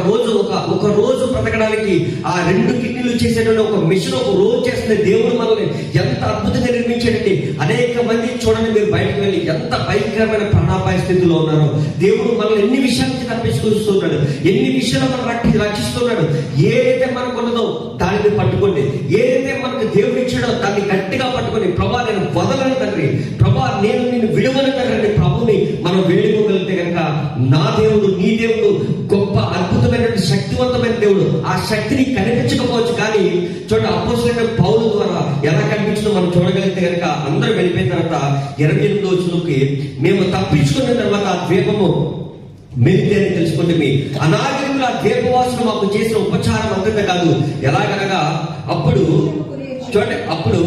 రోజు బ్రతకడానికి ఆ 2 కిడ్నీలు చేసేటువంటి ఒక మిషన్ ఒక రోజు చేస్తుంది. దేవుడు మనల్ని ఎంత అద్భుతంగా నిర్మించాడండి. అనేక మంది చూడండి, మీరు బయటకు వెళ్ళి ఎంత భయంకరమైన ప్రాణాపాయ స్థితిలో ఉన్నారు. దేవుడు మనల్ని ఎన్ని విషయాల నుంచి తప్పించుకొస్తున్నాడు, ఎన్ని విషయాలు మనం రక్షిస్తున్నాడు. ఏదైతే మనకు ఉన్నదో దానిని పట్టుకోండి. ఏదైతే మనకు దేవుడు ఇచ్చాడో దాన్ని గట్టిగా పట్టుకొని, ప్రభా నేను వదలను తండ్రి, ప్రభా నేను నిన్ను విడువను తండ్రి, ప్రభుని మనం వేడుకోగలిగితే కనుక నా దేవుడు, నీ దేవుడు గొప్ప అద్భుతమైనటువంటి శక్తివంతమైన దేవుడు. ఆ శక్తిని కనిపించకపోవచ్చు, కానీ చూడండి అపోస్తలుడైన పౌలు ద్వారా ఎలా కనిపించిందో మనం చూడగలిగితే కనుక అందరూ వెళ్ళిపోయిన తర్వాత 28వ వచనంకి, మేము తప్పించుకున్న తర్వాత ఆ ద్వీపము మెలితే అని తెలుసుకోండి. మీ అనాగరికుల ద్వీపవాసులు మాకు చేసిన ఉపచారం అంతంత కాదు. ఎలాగనగా అప్పుడు చూడండి, అప్పుడు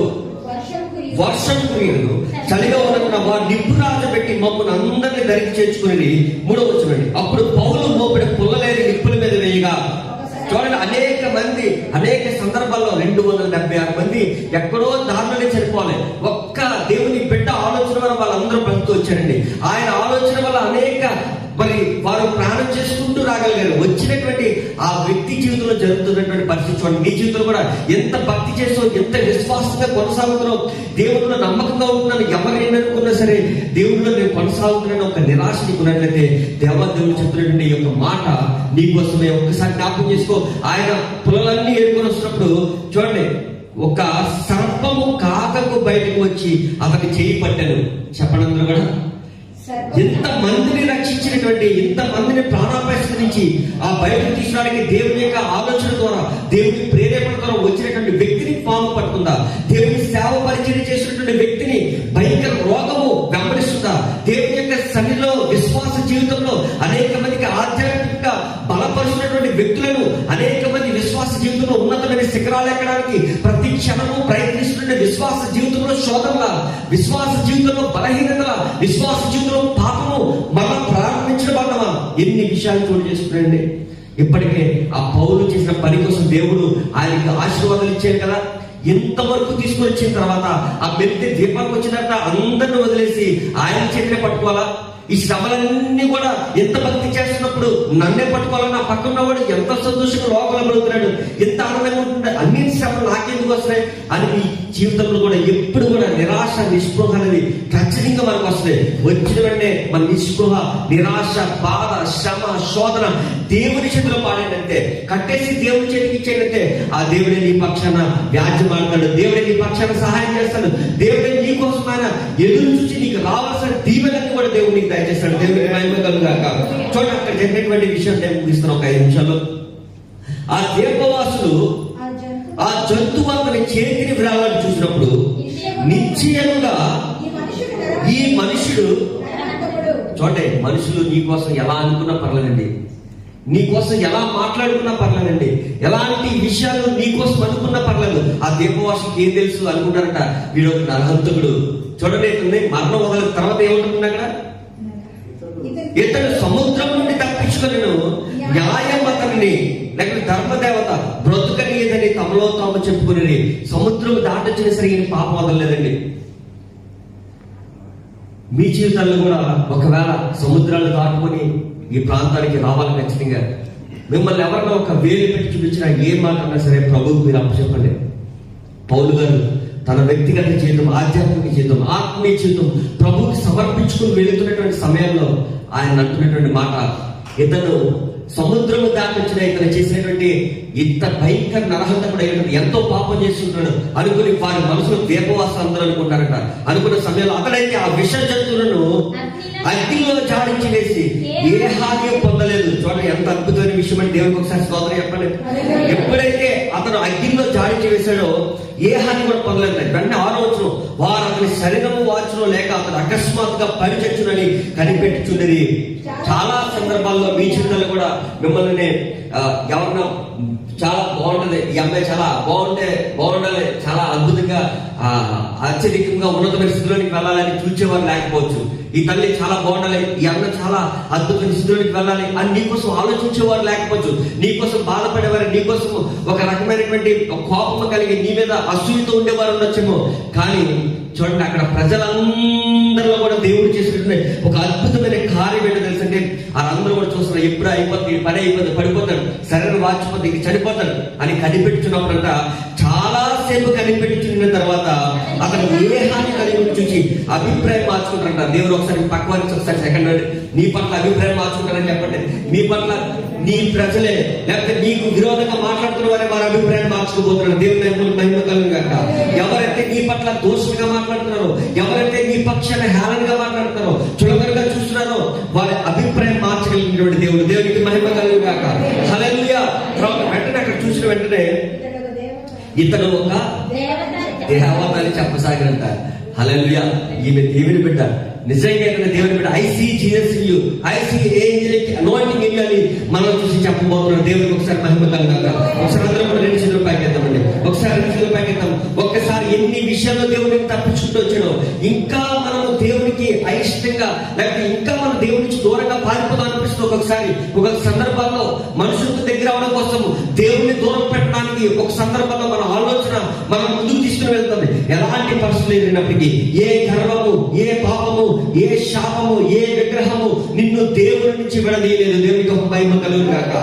వర్షం కురియను, చలిగా ఉన్న వారు నిప్పురాజ పెట్టి మమ్మల్ని అందరినీ దరికి చేర్చుకుని. 3వ వచనం, అప్పుడు పౌలు మోపిడి పుల్లలేని నిప్పుల మీద వేయగా చూడండి అనేక సందర్భాల్లో 276 మంది ఎక్కడో దారిలోనే చనిపోవాలి. ఒక్క దేవుని బిడ్డ ఆలోచన వల్ల వాళ్ళందరూ బ్రతుకు వచ్చారండి. ఆయన ఆలోచన వల్ల అనేక మరి వారు ప్రాణం చేసుకుంటూ రాగలిగారు. వచ్చినటువంటి ఆ వ్యక్తి జీవితంలో జరుగుతున్నటువంటి పరిస్థితి చూడండి. నీ జీవితంలో కూడా ఎంత భక్తి చేస్తూ, ఎంత విశ్వాసంగా కొనసాగుతున్నావు, దేవుడిలో నమ్మకంగా ఉంటున్నాను, ఎవరైనా అనుకున్నా సరే దేవుడిలో నేను కొనసాగుతున్నాను ఒక నిరాశ నీకున్నట్లయితే దేవాదేవుడు చెప్తున్నటువంటి ఈ యొక్క మాట నీకోసమే. ఒక్కసారి జ్ఞాపకం చేసుకో. ఆయన పుల్లలన్నీ ఏరుకొని వస్తున్నప్పుడు చూడండి, ఒక సర్పము కాకకు బయటకు వచ్చి అతనికి చేయి పట్టాను. చెప్పండి అందరూ కూడా, ఎంత మందిని రక్షించినటువంటి, ఎంత మందిని ప్రాణాపాయ నుంచి ఆ బయటకు తీసుకోవడానికి దేవుని యొక్క ఆలోచన ద్వారా, దేవుని ప్రేరేపణ ద్వారా వచ్చినటువంటి వ్యక్తిని పాము పట్టుకుందా, దేవుని సేవ పరిచయం చేసినటువంటి వ్యక్తిని భయంకర రోగము వెంబడిస్తుందా, దేవుని యొక్క సన్నిధిలో విశ్వాస జీవితంలో అనేక మందికి ఆధ్యాత్మికంగా బలపరుచినటువంటి వ్యక్తులను, అనేక మంది విశ్వాస జీవితంలో ఉన్నతమైన శిఖరాలు ఎక్కడానికి ప్రతి క్షణము ప్రయత్నిస్తున్న విశ్వాస జీవితంలో శోధనల, విశ్వాస జీవితంలో బలహీనతల, విశ్వాస జీవితంలో పాపము మనం ప్రారంభించడం వల్ల ఎన్ని విషయాలు చోటు చేసుకున్నాయండి. ఇప్పటికే ఆ పౌలు చేసిన పని కోసం దేవుడు ఆయనకి ఆశీర్వాదాలు ఇచ్చారు కదా. ఎంతవరకు తీసుకొని వచ్చిన తర్వాత ఆ మెత్తి దీపానికి వచ్చిన తర్వాత అందరిని వదిలేసి ఆయన చేతినే పట్టుకోవాలా? ఈ శ్రమలన్నీ కూడా ఎంత భక్తి చేస్తున్నప్పుడు నన్నే పట్టుకోవాలని నా పక్కన వాడు ఎంత సంతోషంగా లోపల పడుతున్నాడు, ఎంత ఆనందంగా ఉంటుంది. అన్ని శ్రమలు నాకెందుకు వస్తున్నాయి అని మీ జీవితంలో కూడా ఎప్పుడు కూడా నిరాశ నిస్పృహ అనేది ఖచ్చితంగా మనకు వస్తుంది. వస్తుంది. వచ్చిన వెంటనే మన నిస్పృహ, నిరాశ, బాధ, శ్రమ, శోధన దేవుని చేతిలో పాడేటంటే, కట్టేసి దేవుని చేతికి ఇచ్చేటంటే, ఆ దేవుడే నీ పక్షాన వ్యాజ్యమాడతాడు, దేవుడే నీ పక్షాన సహాయం చేస్తాడు, దేవుడే నీ కోసం ఆయన ఎదురు చూసి నీకు రావాల్సిన దీవెనని కూడా దేవుడు నీకు దయచేస్తాడు. దేవుడికి మహిమ కలుగాక. చూడండి, అక్కడ జరిగినటువంటి విషయం నేను ముగిస్తున్నాను ఒక 5 నిమిషాల్లో. ఆ ద్వీపవాసులు ఆ జంతువు అతని చేతిని విరాళాన్ని చూసినప్పుడు నిశ్చయముగా ఈ మనుషుడు, చూడండి, మనుషులు నీ కోసం ఎలా అనుకున్నా పర్లేదండి, నీ కోసం ఎలా మాట్లాడుకున్నా పర్లేదండి, ఎలాంటి విషయాలు నీ కోసం అనుకున్నా పర్లేదు. ఆ దీపవాసుకి ఏం తెలుసు అనుకుంటారట, వీడు ఒక నరహంతకుడు. చూడండి, మరణం వదల తర్వాత ఏముంటుంది అక్కడ, ఇతను సముద్రం నుండి తప్పించుకొనెను, న్యాయం అతనిని, లేకపోతే ధర్మదేవత బ్రతుకనియదని తమలో తాము చెప్పుకుని సముద్రం దాటొచ్చిన సరే ఈయన పాపం వదలలేదండి. మీ జీవితాల్లో కూడా ఒకవేళ సముద్రాలు దాటుకొని ఈ ప్రాంతానికి రావాలి ఖచ్చితంగా. మిమ్మల్ని ఎవరైనా ఒక వేలు పెట్టి చూపించినా ఏ మాట అన్నా సరే ప్రభువుకు మీరు అప్పచెప్పండి. పౌలు గారు తన వ్యక్తిగత జీవితం, ఆధ్యాత్మిక జీవితం, ఆత్మీయ జీవితం ప్రభువుకి సమర్పించుకుని వెళుతున్నటువంటి సమయంలో ఆయన అంటున్నటువంటి మాట, ఇతను సముద్రము దాటొచ్చిన ఇతను చేసినటువంటి ఇంత భయంకర నరహంతకుడు అయినటువంటి ఎంతో పాపం చేస్తుంటాడు అనుకుని వారి మనసులో దీపవాసం అందరూ అనుకుంటారట. అనుకున్న సమయంలో అతడైతే ఆ విష జంతువులను అగ్నిలో జాడించి వేసి ఏ హాని పొందలేదు. చూడండి, ఎంత అద్భుతమైన విషయం అని దేవునికి ఒకసారి స్తోత్రం చెప్పండి. ఎప్పుడైతే అతను అగ్నిలో జాడించి వేశాడో ఏ హాని కూడా పొందలేదు. వెంటనే 6వ వచనం, వారు అతని శరీరము వాచును లేక అతను అకస్మాత్తుగా పరిచచ్చునని కనిపెట్టుచున్నది. చాలా సందర్భాల్లో మీ జీవితంలో కూడా మిమ్మల్ని ఎవరన్నా చాలా బాగుంటది, ఈ అమ్మాయి చాలా బాగుండాలి, చాలా అద్భుతంగా అత్యధికంగా ఉన్నతమైన స్థితిలోనికి వెళ్ళాలని చూచేవారు లేకపోవచ్చు. ఈ తల్లి చాలా బాగుండాలి, ఈ అన్న చాలా అద్భుతమైన స్థితిలోనికి వెళ్ళాలి అని నీకోసం ఆలోచించేవారు లేకపోవచ్చు. నీకోసం బాధపడేవారు, నీకోసం ఒక రకమైనటువంటి కోపం కలిగి నీ మీద అసూయతో ఉండేవారు ఉండొచ్చేమో. కానీ చూడండి, అక్కడ ప్రజలందరిలో కూడా దేవుడు చేసినటువంటి ఒక అద్భుతమైన కార్యం ఏంటో తెలుసంటే, వాళ్ళందరూ కూడా చూస్తున్నారు, ఎప్పుడు అయిపోతుంది, పని అయిపోతుంది, పడిపోతాడు, శరీరం వాచిపోతుంది, ఇంక చనిపోతాడు అని కనిపెట్టుచున్నప్పుడంట చాలా సేపు కనిపెట్టుచున్న తర్వాత అతను ఏ హాని కలిగి చూసి అభిప్రాయం మార్చుకుంటారంట. దేవుడు ఒకసారి పక్కవారికి ఒకసారి సెకండ్ నీ పట్ల అభిప్రాయం మార్చుకుంటారని చెప్పండి. మీ పట్ల నీ ప్రజలే, లేకపోతే నీకు విరోధంగా మాట్లాడుతున్న వారే వారి అభిప్రాయం మార్చుకోబోతున్నారు. దేవుని మహిమ కలుగుగాక. ఎవరైతే నీ పట్ల దోషంగా మాట్లాడుతున్నారో, ఎవరైతే నీ పక్షాన హేళనగా మాట్లాడుతున్నారో, చులకనగా చూస్తున్నారో, వారి అభిప్రాయం మార్చగలిగినటువంటి దేవుడు. దేవునికి మహిమ కలుగుగాక. హల్లెలూయా. వెంటనే అక్కడ చూసిన వెంటనే ఇతను ఒక దేవత అని చెప్పసాగినంట. హల్లెలూయా. ఈమె దేవుని బిడ్డ, నిజంగా దేవుని బిడ్డ. I see Jesus in you, I see angelic anointing in you అని మనం చూసి చెప్పబోతున్నాం. దేవునికి ఒకసారి మహిమ కలుగుగాక. ఒకసారి అందరం కూడా 2 చేతులు పైకెత్తామండి. ఒకసారి 2 చేతులు పైకెత్తాం. ఒక్కసారి ఎన్ని విషయాల్లో దేవుడికి తప్పించుకుంటూ వచ్చాడో, ఇంకా మనము దేవునికి అయిష్టంగా, లేకపోతే ఇంకా మనం దేవుడి నుంచి దూరంగా పారిపోతాం అనిపిస్తుంది. ఒక సందర్భాల్లో మనుషులకు దగ్గర అవడం కోసం దేవుడిని దూరం పెట్టడానికి ఒక సందర్భంలో మన ఆలోచన మనం ముందుకు తీసుకుని వెళ్తుంది. ఎలాంటి పరిస్థితులు ఎదిరినప్పటికీ, ఏ గర్వము, ఏ పాపము, ఏ శాపము, ఏ విగ్రహము నిన్ను దేవుడి నుంచి విడదీయలేదు. దేవునికి ఒక మహిమ కలుగుగాక.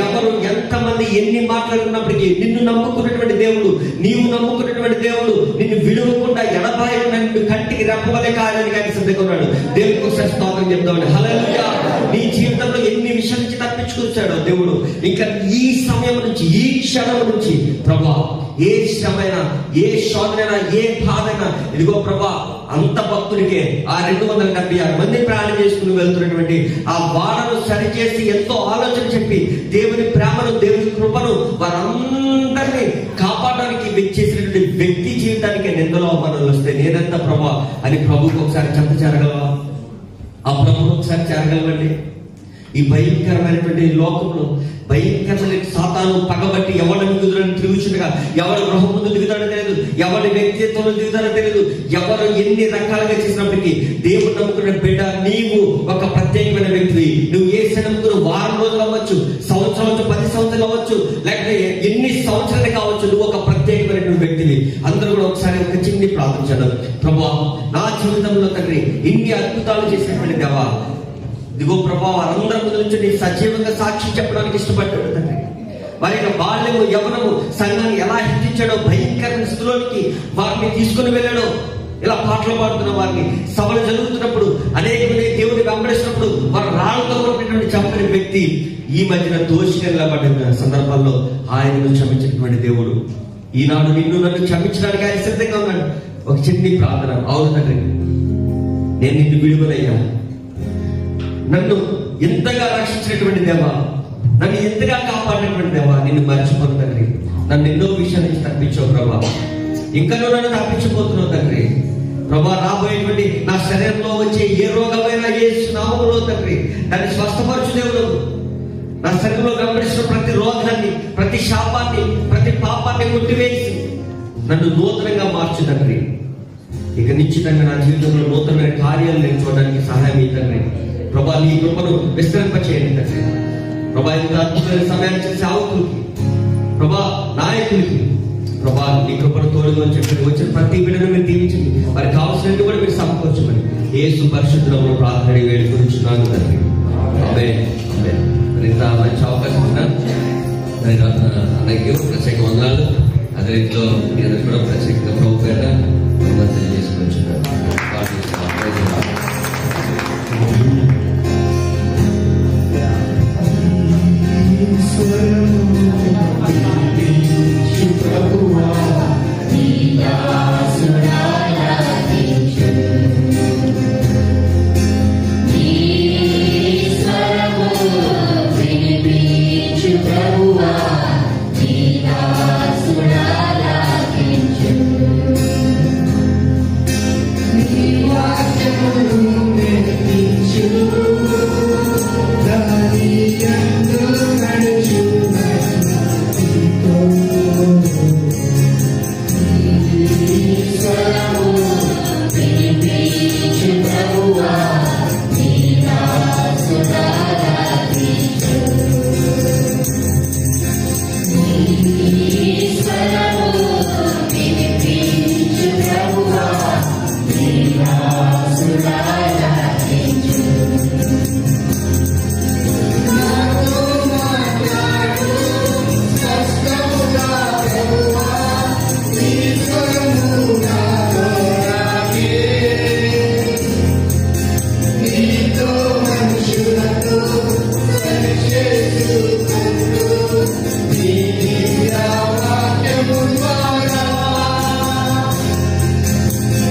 ఎవరు ఎంతమంది ఎన్ని మాట్లాడుకున్నప్పటికీ నిన్ను నమ్ముకున్నటువంటి దేవుడు, నీవు నమ్ముకున్నటువంటి దేవుడు నిన్ను విడవకుండా ఎడబాయకుండా నిన్ను కంటికి రెప్పవలే కాయడానికి ఆయన సిద్ధంగా ఉన్నాడు. దేవునికి ఒకసారి స్తోత్రం చెప్తామండి. హల్లెలూయా. నీ జీవితంలో ఎన్ని విషయాల నుంచి తప్పించుకొచ్చాడో దేవుడు, ఇంకా ఈ సమయం నుంచి, ఈ క్షణం నుంచి ప్రభా, ఏ శ్రమైనా, ఏ శోధనైనా, ఏ బాధైనా, ఇదిగో ప్రభా, అంత భక్తుడికే ఆ 276 మంది ప్రయాణం చేసుకుని వెళ్తున్నటువంటి ఆ వాడను సరిచేసి ఎంతో ఆలోచన చెప్పి దేవుని ప్రేమను, దేవుని కృపను వారందరినీ కాపాడడానికి చేసినటువంటి వ్యక్తి జీవితానికి నిందలో అవమానాలు వస్తే నేనంత ప్రభా అని ప్రభువుకి ఒకసారి చెంత చేరగలవా? ఆ ప్రభువు ఒకసారి చేరగలవండి. ఈ భయంకరమైనటువంటి లోకంలో భయంకరమైన సాతాను పగబట్టి ఎవరిని కుదురని తిరుగుచుండగా, ఎవరు గృహం ముందు దిగుతాడో తెలియదు, ఎవరి వ్యక్తిత్వంలో దిగుతాడో తెలియదు, ఎవరు ఎన్ని రకాలుగా చేసినప్పటికీ దేవుడు నమ్ముకున్న బిడ్డ, నీవు ఒక ప్రత్యేకమైన వ్యక్తివి. నువ్వు ఏ నమ్ముకున్న వారం రోజులు అవ్వచ్చు, సంవత్సరం అవ్వచ్చు, 10 సంవత్సరాలు అవ్వచ్చు, లేకపోతే ఎన్ని సంవత్సరాలు కావచ్చు, నువ్వు ఒక ప్రత్యేకమైనటువంటి వ్యక్తివి. అందరూ కూడా ఒకసారి ఒక చిన్ని ప్రార్థన చేద్దాం. ప్రభువా, నా జీవితంలో తండ్రి ఇన్ని అద్భుతాలు చేసినటువంటి దేవా, ఇదిగో ప్రభా, వారందరి ముందు నుంచి నీ సజీవంగా సాక్షి చెప్పడానికి ఇష్టపడ్డాడు తండ్రి. వారి యొక్క బాల్యము, యవ్వనము సంఘాన్ని ఎలా హింసించాడో, భయంకరమైన స్థితిలోనికి వారిని తీసుకుని వెళ్ళాడో, ఇలా పాటలు పాడుతున్న వారిని, సభలు జరుగుతున్నప్పుడు అనేక మంది దేవుడిని వెంబడిస్తున్నప్పుడు వారు రాళ్ళతో కొట్టినటువంటి చంపిన వ్యక్తి ఈ మధ్యన దోషిగా నిలబడిన సందర్భాల్లో ఆయనను క్షమించినటువంటి దేవుడు ఈనాడు నిన్ను నన్ను క్షమించడానికి ఆయన సిద్ధంగా ఉన్నాడు. ఒక చిన్ని ప్రార్థన. అవును తండ్రి, నేను నిన్ను విడుదలయ్యా, నన్ను ఎంతగా రక్షించినటువంటి దేవా, నన్ను ఎంతగా కాపాడినటువంటి దేవా, నిన్ను మర్చిపోను తండ్రి. నన్ను ఎన్నో విషయాల నుంచి తప్పించావు ప్రభా, ఇంకా నువ్వు నన్ను తప్పించిపోతున్నావు తండ్రి. ప్రభా, రాబోయేటువంటి నా శరీరంలో వచ్చే ఏ రోగమైనా యేసు నామములో తండ్రి దాన్ని స్వస్థపరచు దేవుడు. నా శరీరంలో గమనిస్తున్న ప్రతి రోగాన్ని, ప్రతి శాపాన్ని, ప్రతి పాపాన్ని కొట్టివేసి నన్ను నూతనంగా మార్చు తండ్రి. ఇక నిశ్చితంగా నా జీవితంలో నూతనమైన కార్యాలు నేను చూడడానికి సహాయం ఈ తండ్రి. ప్రభా, నీ కృపను విస్తరింపచేయండి తండ్రి. ప్రభా, ఇంత అద్భుతమైన సమయాన్ని చేసే ఆవుతులకి, ప్రభా నాయకులకి, ప్రభా నీ కృపను తోడుగా చెప్పి వచ్చిన ప్రతి బిడ్డను మీరు దీవించండి. వారికి కావాల్సినట్టు కూడా మీరు సమకూర్చమని యేసు పరిశుద్ధంలో ప్రార్థన వేడుకొనిచున్నాను తండ్రి. ఆమేన్. ఆమేన్. ఇంత మంచి అవకాశం ఉన్నా అందరికీ ప్రత్యేక వందనాలు. అదే రీతిలో మీ అందరూ కూడా ప్రత్యేకంగా ప్రభు పేర తెలియజేసుకొచ్చున్నాను.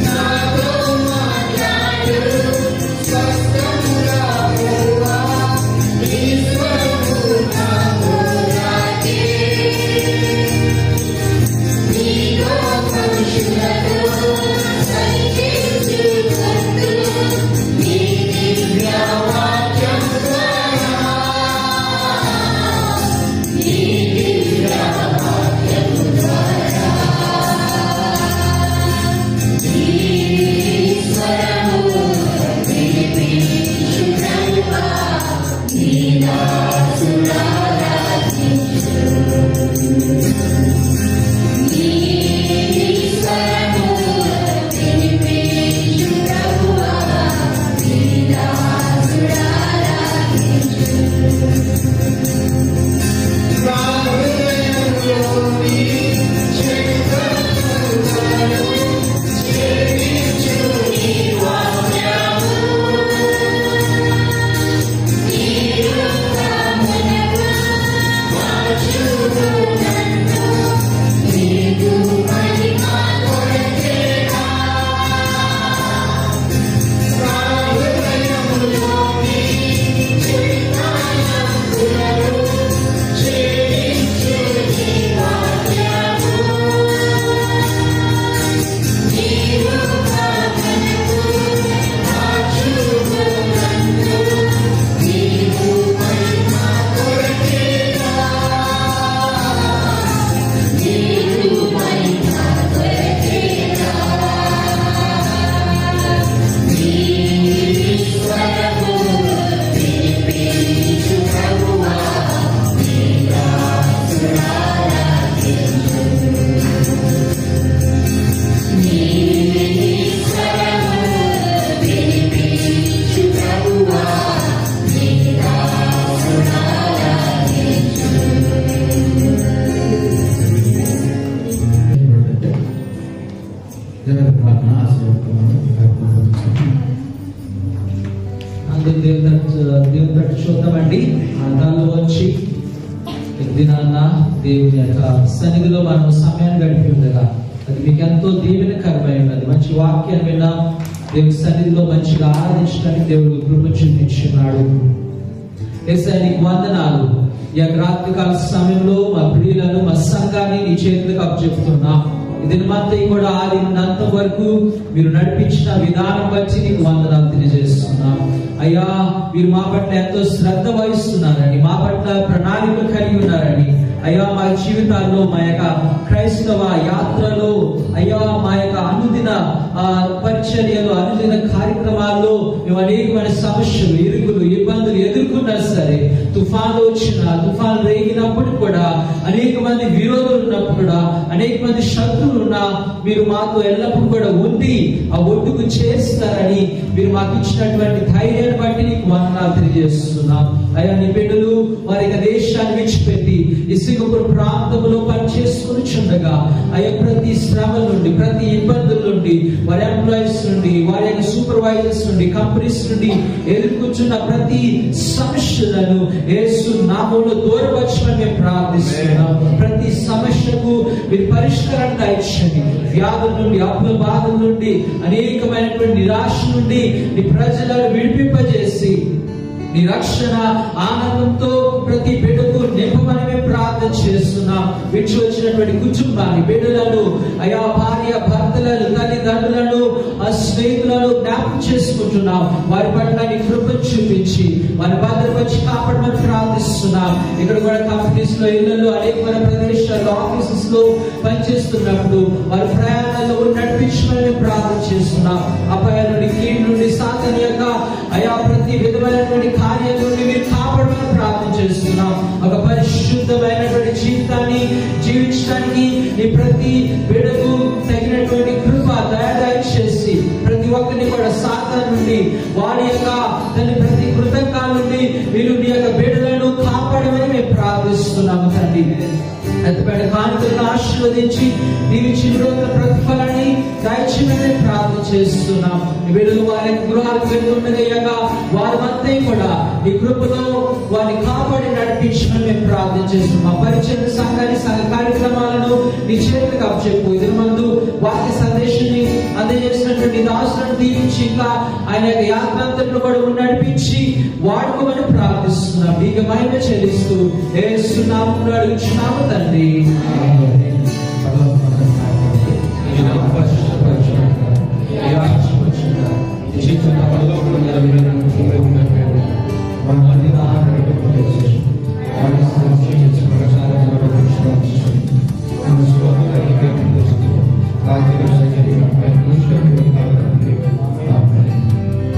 నాతో మాట్లాడు దేవుని తట్టు చూద్దామండి. దానిలో వచ్చి దినాన్న దేవుని యొక్క సన్నిధిలో మనం సమయాన్ని గడిపి ఉండగా అది మీకు ఎంతో దీవెనకరమై ఉన్నది. మంచి వాక్యాన్ని విన్నా దేవుని సన్నిధిలో మంచిగా ఆరాధించడానికి దేవుడు కృప చూపించున్నాడు. యేసయ్యకి వందనాలు. ఈ రాత్రికాల సమయంలో మా ప్రియులను, మా సంఘాన్ని నీ చేతులకు అప్పచెప్తున్నా. ఇది మాత్రం కూడా ఆదినంత వరకు మీరు నడిపించిన విధానం బట్టి నీకు వందనాలు తెలియజేస్తున్నాం. అయ్యా, మీరు మా పట్ల ఎంతో శ్రద్ధ వహిస్తున్నారని, మా పట్ల ప్రణాళిక కలిగి ఉన్నారని, అయ్యా మా జీవితాల్లో, మా యొక్క క్రైస్తవ యాత్రలో, అయ్యా మా యొక్క అనుదిన పరిచర్యలు, అనుదిన కార్యక్రమాల్లో మేము అనేకమైన సమస్యలు, ఇరుకులు, ఇబ్బందులు ఎదుర్కొన్నా సరే, తుఫాన్లు వచ్చిన, తుఫాన్లు రేగినప్పుడు కూడా, అనేక మంది విరోధులు ఉన్నప్పుడు కూడా, అనేక మంది శత్రువులు ఉన్నా మీరు మాతో ఎల్లప్పుడు కూడా ఉండి ఆ ఒడ్డుకు చేస్తారని మీరు మాకు ఇచ్చినటువంటి ధైర్యాన్ని బట్టి నీకు వందనాలు తెలియజేస్తున్నాం. అయ్యా, నీ బిడ్డలు వారి యొక్క దేశాన్ని విడిచిపెట్టి ఈ సింగపూర్ ప్రాంతంలో పనిచేసుకుని చుండగా, అయ్యా ప్రతి శ్రమ నుండి, ప్రతి ఇబ్బందుల నుండి, వారి ఎంప్లాయీస్ నుండి, వారి యొక్క సూపర్వైజర్స్ నుండి, కంపెనీస్ నుండి ఎదుర్కొంటున్న ప్రతి సమస్యలను యేసు నామములో దూరపరచమని మేము ప్రార్థిస్తున్నాం. ప్రతి సమస్యకు మీరు పరిష్కారం దయచేయండి. వ్యాధుల నుండి, అప్పుల బాధల నుండి, అనేకమైనటువంటి నిరాశ నుండి నీ ప్రజలను విడిపింపజేసి నీ రక్షణ ఆనందంతో ప్రతి బిడ్డకు నింపమని మేము ప్రార్థన చేస్తున్నాం. విడిచి వచ్చినటువంటి కుటుంబాన్ని, బిడ్డలను, అయా భార్య భర్తలను, తల్లిదండ్రులను, స్నేహితులను జ్ఞాపకం చేసుకుంటున్నాం. వారి పట్ల నీ కృప చూపించి వారి భద్రపరిచి కాపాడమని ప్రార్థిస్తున్నాం. ఇక్కడ కూడా కంపెనీస్ లో, ఇళ్లలో, అనేకమైన ప్రదేశాల్లో, ఆఫీసెస్ లో పనిచేస్తున్నప్పుడు వారి ప్రయాణాల్లో నడిపించమని మేము ప్రార్థన చేస్తున్నాం. అపాయాల నుండి, కీడు నుండి, సాతాను యొక్క అయా ప్రతి విధమైనటువంటి కార్యాల నుండి మీరు కాపాడమని ప్రార్థన చేస్తున్నాం. ఒక పరిశుద్ధమైనటువంటి జీవితాన్ని జీవించడానికి నీ ప్రతి బిడ్డకు తగినటువంటి కృప దయచేసి ప్రతి ఒక్కరిని కూడా సాతాను నుండి, వారి యొక్క తన ప్రతి కృతజ్ఞత నుండి మీరు నీ యొక్క బిడ్డలను కాపాడమని మేము ప్రార్థిస్తున్నాము తండ్రి. ఎత్తబడిన కానుకలను ఆశీర్వదించి దీవించి ప్రతిఫలాన్ని దయచేయమని ప్రార్థన చేస్తున్నాం. వీళ్ళు వారి గృహాలకు వెళ్తుండగా వారంతా కూడా ఈ కృపలో వారిని కాపాడి నడిపించమని మేము ప్రార్థన చేస్తున్నాం. మా పరిచయ సంఘాన్ని, సంఘ కార్యక్రమాలను నీ చేతులకు అప్పచెప్పు. ఇద్దరు మందు వాక్య సందేశాన్ని అందజేసినటువంటి దాసులను దీవించి ఇంకా ఆయన యొక్క యాత్రాంతరంలో కూడా నడిపించి వాడుకోమని ప్రార్థిస్తున్నాం. మీకు మహిమ చెల్లిస్తూ యేసు నామములో అడుగుచున్నాము తండ్రి.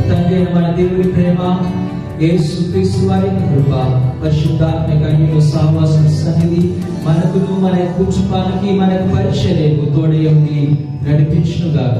తండ్రి మన దేవుని ప్రేమ, యేసుక్రీస్తు వారి కృప, పరిశుద్ధాత్మ సహవాసం సన్నిధి మనకును, మన కుటుంబానికి, మన పరిచర్యకు తోడై ఉండి నడిపించును గాక.